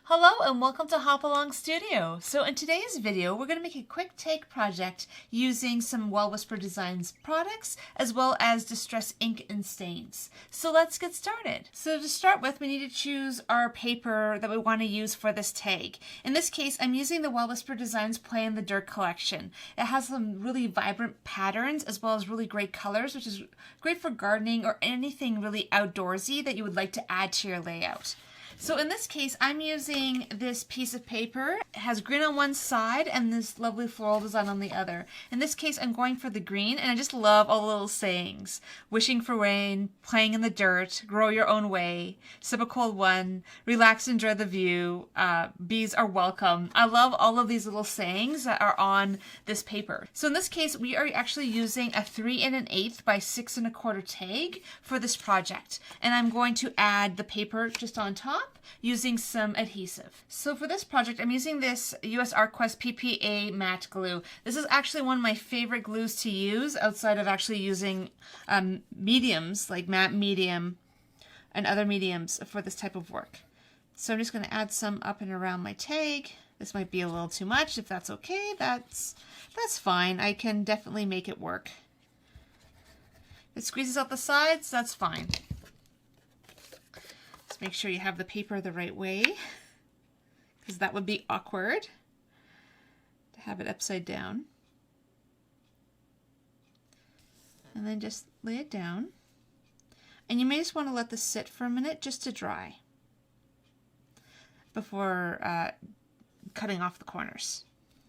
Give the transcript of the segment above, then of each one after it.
Hello and welcome to Hop Along Studio. So in today's video, we're going to make a quick take project using some Well Whisper Designs products as well as distress ink and stains. So let's get started. So to start with, we need to choose our paper that we want to use for this tag. In this case, I'm using the Well Whisper Designs Play in the Dirt collection. It has some really vibrant patterns as well as really great colors, which is great for gardening or anything really outdoorsy that you would like to add to your layout. So in this case, I'm using this piece of paper. It has green on one side and this lovely floral design on the other. In this case, I'm going for the green, and I just love all the little sayings. Wishing for rain, playing in the dirt, grow your own way, sip a cold one, relax, enjoy the view, bees are welcome. I love all of these little sayings that are on this paper. So in this case, we are actually using a 3 1/8 by 6 1/4 tag for this project. And I'm going to add the paper just on top using some adhesive. So for this project, I'm using this US ArtQuest PPA matte glue. This is actually one of my favorite glues to use outside of actually using mediums like matte medium and other mediums for this type of work. So I'm just going to add some up and around my tag. This might be a little too much. If that's okay, that's fine. I can definitely make it work. If it squeezes out the sides, that's fine. Make sure you have the paper the right way, because that would be awkward to have it upside down. And then just lay it down. And you may just want to let this sit for a minute just to dry before cutting off the corners.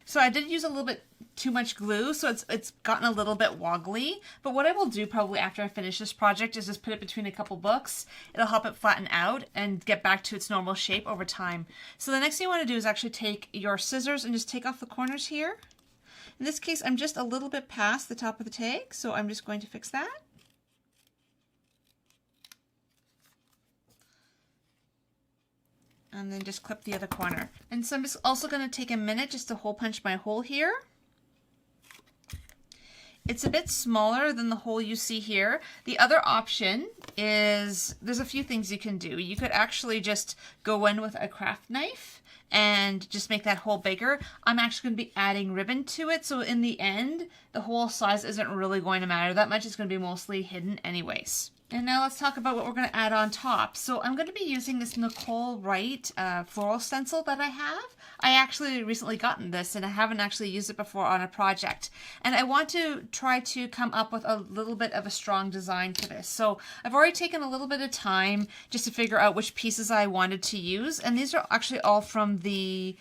So I did use a little bit too much glue, so it's gotten a little bit wobbly. But what I will do probably after I finish this project is just put it between a couple books. It'll help it flatten out and get back to its normal shape over time. So the next thing you want to do is actually take your scissors and just take off the corners here. In this case, I'm just a little bit past the top of the tag, so I'm just going to fix that. And then just clip the other corner. And so I'm just also going to take a minute just to hole punch my hole here. It's a bit smaller than the hole you see here. The other option is, there's a few things you can do. You could actually just go in with a craft knife and just make that hole bigger. I'm actually going to be adding ribbon to it, so in the end, the hole size isn't really going to matter that much. It's going to be mostly hidden anyways. And now let's talk about what we're going to add on top. So I'm going to be using this Nicole Wright floral stencil that I have. I actually recently gotten this and I haven't actually used it before on a project. And I want to try to come up with a little bit of a strong design for this. So I've already taken a little bit of time just to figure out which pieces I wanted to use. And these are actually all from the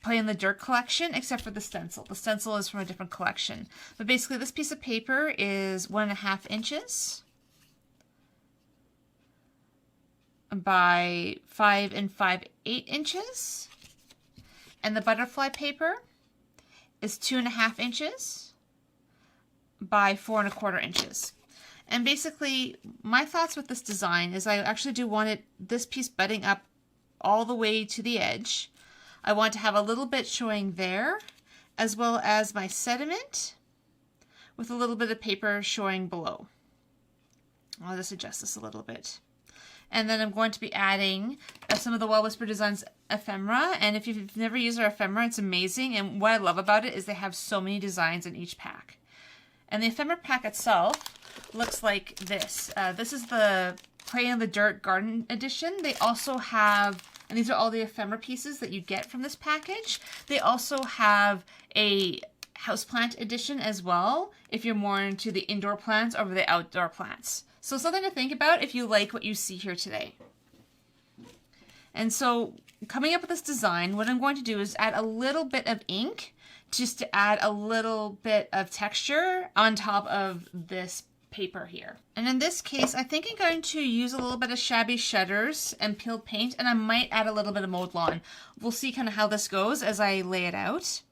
Play in the Dirt collection, except for the stencil. The stencil is from a different collection. But basically this piece of paper is 1.5 inches. By 5 5/8 inches, and the butterfly paper is 2.5 inches by 4 1/4 inches. And basically, my thoughts with this design is I actually do want this piece butting up all the way to the edge. I want to have a little bit showing there, as well as my sediment with a little bit of paper showing below. I'll just adjust this a little bit. And then I'm going to be adding some of the Well Whisper Designs ephemera. And if you've never used our ephemera, it's amazing. And what I love about it is they have so many designs in each pack. And the ephemera pack itself looks like this. This is the Play in the Dirt Garden Edition. They also have, and these are all the ephemera pieces that you get from this package. They also have a houseplant edition as well, if you're more into the indoor plants over the outdoor plants. So something to think about if you like what you see here today. And so coming up with this design, what I'm going to do is add a little bit of ink just to add a little bit of texture on top of this paper here. And in this case, I think I'm going to use a little bit of shabby shutters and peeled paint, and I might add a little bit of mowed lawn. We'll see kind of how this goes as I lay it out.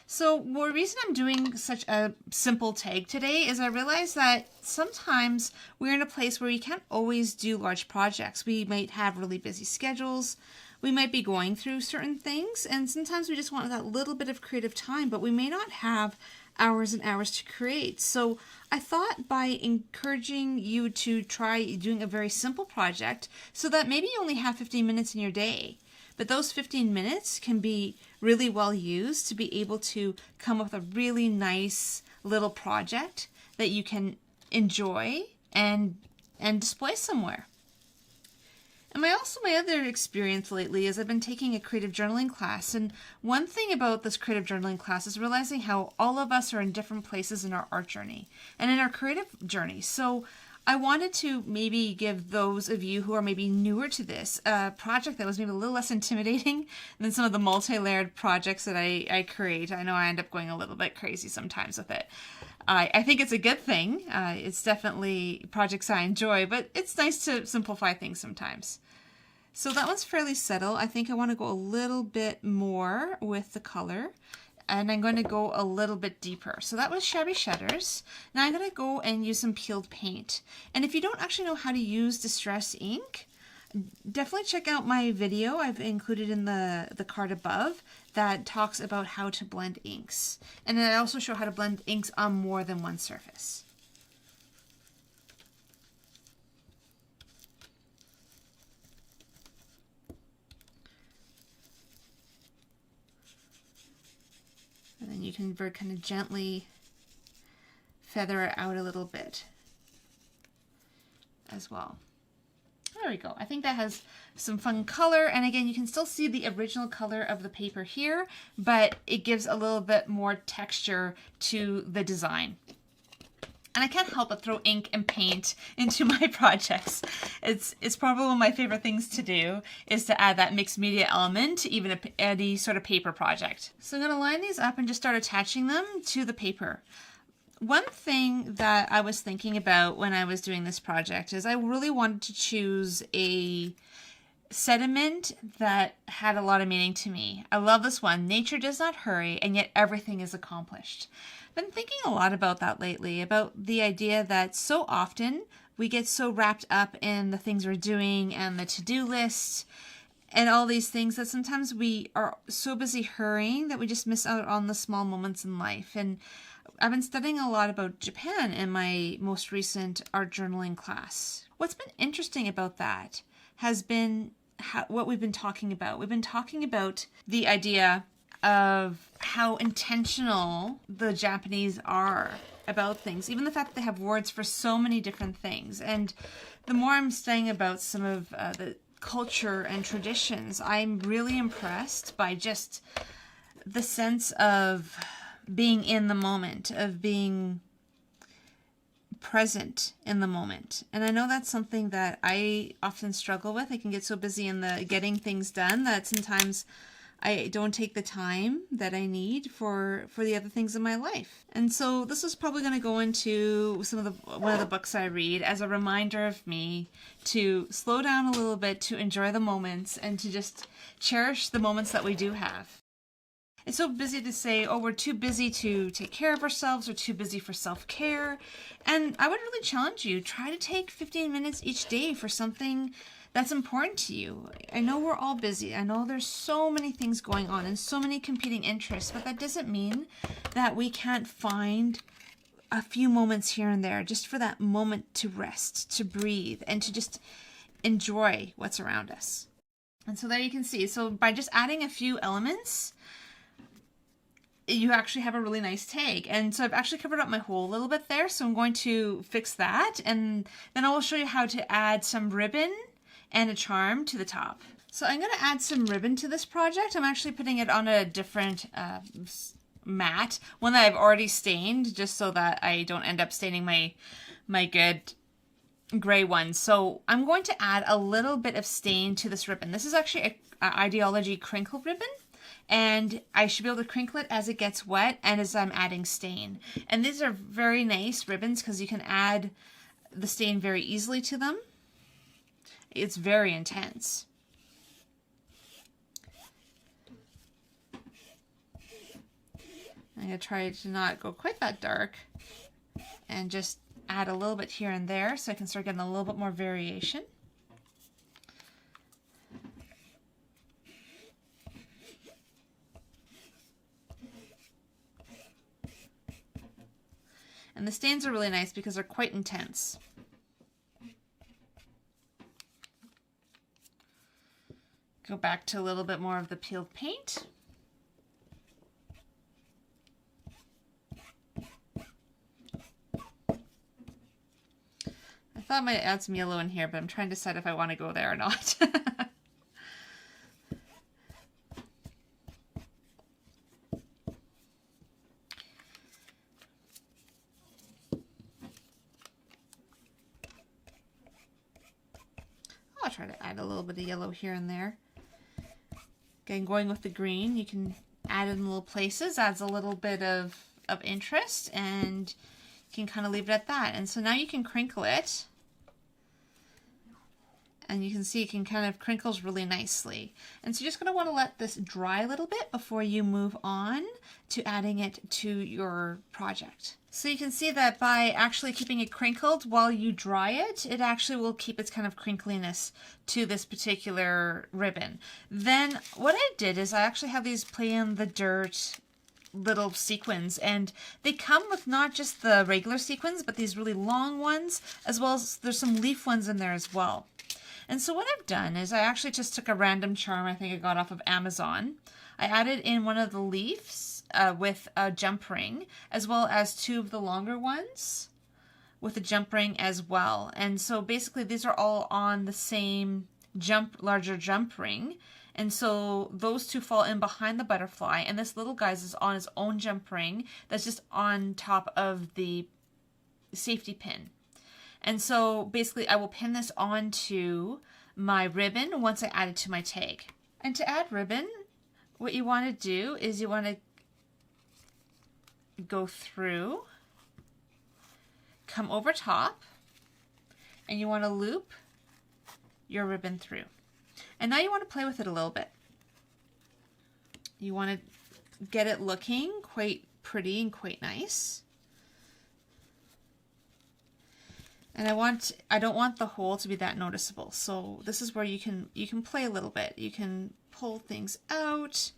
So the reason I'm doing such a simple tag today is I realize that sometimes we're in a place where we can't always do large projects. We might have really busy schedules. We might be going through certain things, and sometimes we just want that little bit of creative time, but we may not have hours and hours to create. So I thought by encouraging you to try doing a very simple project so that maybe you only have 15 minutes in your day, but those 15 minutes can be really well used to be able to come up with a really nice little project that you can enjoy and display somewhere. And my other experience lately is I've been taking a creative journaling class, and one thing about this creative journaling class is realizing how all of us are in different places in our art journey and in our creative journey. So I wanted to maybe give those of you who are maybe newer to this a project that was maybe a little less intimidating than some of the multi-layered projects that I create. I know I end up going a little bit crazy sometimes with it. I think it's a good thing. It's definitely projects I enjoy, but it's nice to simplify things sometimes. So that one's fairly subtle. I think I want to go a little bit more with the color, and I'm going to go a little bit deeper. So that was Shabby Shutters. Now I'm going to go and use some peeled paint. And if you don't actually know how to use distress ink, definitely check out my video I've included in the card above that talks about how to blend inks. And then I also show how to blend inks on more than one surface. And then you can very kind of gently feather it out a little bit as well. There we go. I think that has some fun color. And again, you can still see the original color of the paper here, but it gives a little bit more texture to the design. And I can't help but throw ink and paint into my projects. It's probably one of my favorite things to do, is to add that mixed media element to even any sort of paper project. So I'm going to line these up and just start attaching them to the paper. One thing that I was thinking about when I was doing this project is I really wanted to choose a sentiment that had a lot of meaning to me. I love this one. Nature does not hurry, and yet everything is accomplished. I've been thinking a lot about that lately, about the idea that so often we get so wrapped up in the things we're doing and the to-do list and all these things that sometimes we are so busy hurrying that we just miss out on the small moments in life. And I've been studying a lot about Japan in my most recent art journaling class. What's been interesting about that has been what we've been talking about. We've been talking about the idea of how intentional the Japanese are about things, even the fact that they have words for so many different things. And the more I'm studying about some of the culture and traditions, I'm really impressed by just the sense of being in the moment, of being present in the moment. And I know that's something that I often struggle with. I can get so busy in the getting things done that sometimes I don't take the time that I need for the other things in my life. And so this is probably going to go into one of the books I read as a reminder of me to slow down a little bit, to enjoy the moments, and to just cherish the moments that we do have. It's so busy to say, oh, we're too busy to take care of ourselves, or too busy for self-care. And I would really challenge you, try to take 15 minutes each day for something that's important to you. I know we're all busy. I know there's so many things going on and so many competing interests, but that doesn't mean that we can't find a few moments here and there just for that moment to rest, to breathe, and to just enjoy what's around us. And so there you can see. So by just adding a few elements, you actually have a really nice tag. And so I've actually covered up my hole a little bit there, so I'm going to fix that, and then I will show you how to add some ribbon and a charm to the top. So I'm going to add some ribbon to this project. I'm actually putting it on a different mat, one that I've already stained, just so that I don't end up staining my good gray one. So I'm going to add a little bit of stain to this ribbon. This is actually a Ideology crinkle ribbon, and I should be able to crinkle it as it gets wet and as I'm adding stain. And these are very nice ribbons because you can add the stain very easily to them. It's very intense. I'm going to try to not go quite that dark and just add a little bit here and there so I can start getting a little bit more variation. And the stains are really nice because they're quite intense. Go back to a little bit more of the peeled paint. I thought I might add some yellow in here, but I'm trying to decide if I want to go there or not. I'll try to add a little bit of yellow here and there. Again, going with the green, you can add in little places, adds a little bit of interest, and you can kind of leave it at that. And so now you can crinkle it. And you can see it can kind of crinkles really nicely. And so you're just going to want to let this dry a little bit before you move on to adding it to your project. So you can see that by actually keeping it crinkled while you dry it, it actually will keep its kind of crinkliness to this particular ribbon. Then what I did is I actually have these play in the dirt little sequins, and they come with not just the regular sequins, but these really long ones, as well as there's some leaf ones in there as well. And so what I've done is I actually just took a random charm I think I got off of Amazon. I added in one of the leaves with a jump ring, as well as two of the longer ones with a jump ring as well. And so basically these are all on the same larger jump ring. And so those two fall in behind the butterfly, and this little guy's is on his own jump ring that's just on top of the safety pin. And so basically I will pin this onto my ribbon once I add it to my tag. And to add ribbon, what you want to do is you want to go through, come over top, and you want to loop your ribbon through. And now you want to play with it a little bit. You want to get it looking quite pretty and quite nice. And I don't want the hole to be that noticeable. So this is where you can play a little bit. You can pull things out.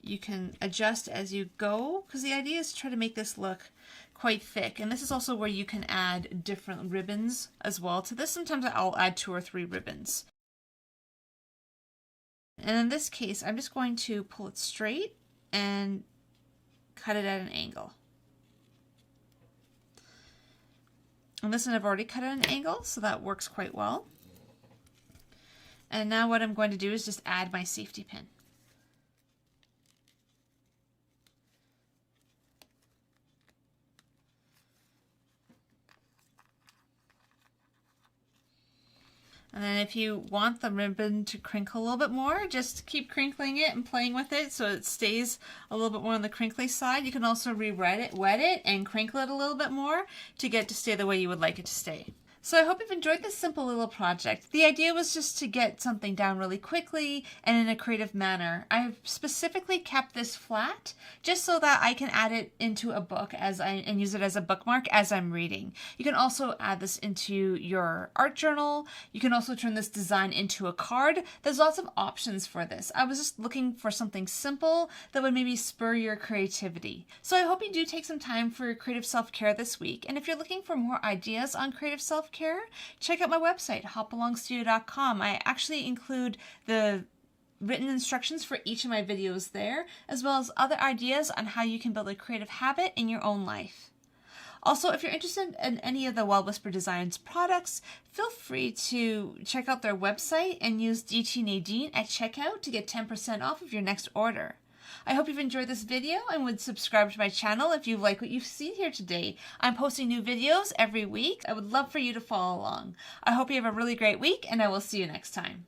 You can adjust as you go, because the idea is to try to make this look quite thick. And this is also where you can add different ribbons as well to this. Sometimes I'll add 2 or 3 ribbons. And in this case, I'm just going to pull it straight and cut it at an angle. And this one I've already cut at an angle, so that works quite well. And now what I'm going to do is just add my safety pin. And then if you want the ribbon to crinkle a little bit more, just keep crinkling it and playing with it so it stays a little bit more on the crinkly side. You can also wet it and crinkle it a little bit more to get it to stay the way you would like it to stay. So I hope you've enjoyed this simple little project. The idea was just to get something down really quickly and in a creative manner. I've specifically kept this flat just so that I can add it into a book and use it as a bookmark as I'm reading. You can also add this into your art journal. You can also turn this design into a card. There's lots of options for this. I was just looking for something simple that would maybe spur your creativity. So I hope you do take some time for creative self-care this week. And if you're looking for more ideas on creative self-care, check out my website, hopalongstudio.com. I actually include the written instructions for each of my videos there, as well as other ideas on how you can build a creative habit in your own life. Also, if you're interested in any of the Wild Whisper Designs products, feel free to check out their website and use DT Nadine at checkout to get 10% off of your next order. I hope you've enjoyed this video and would subscribe to my channel if you like what you've seen here today. I'm posting new videos every week. I would love for you to follow along. I hope you have a really great week, and I will see you next time.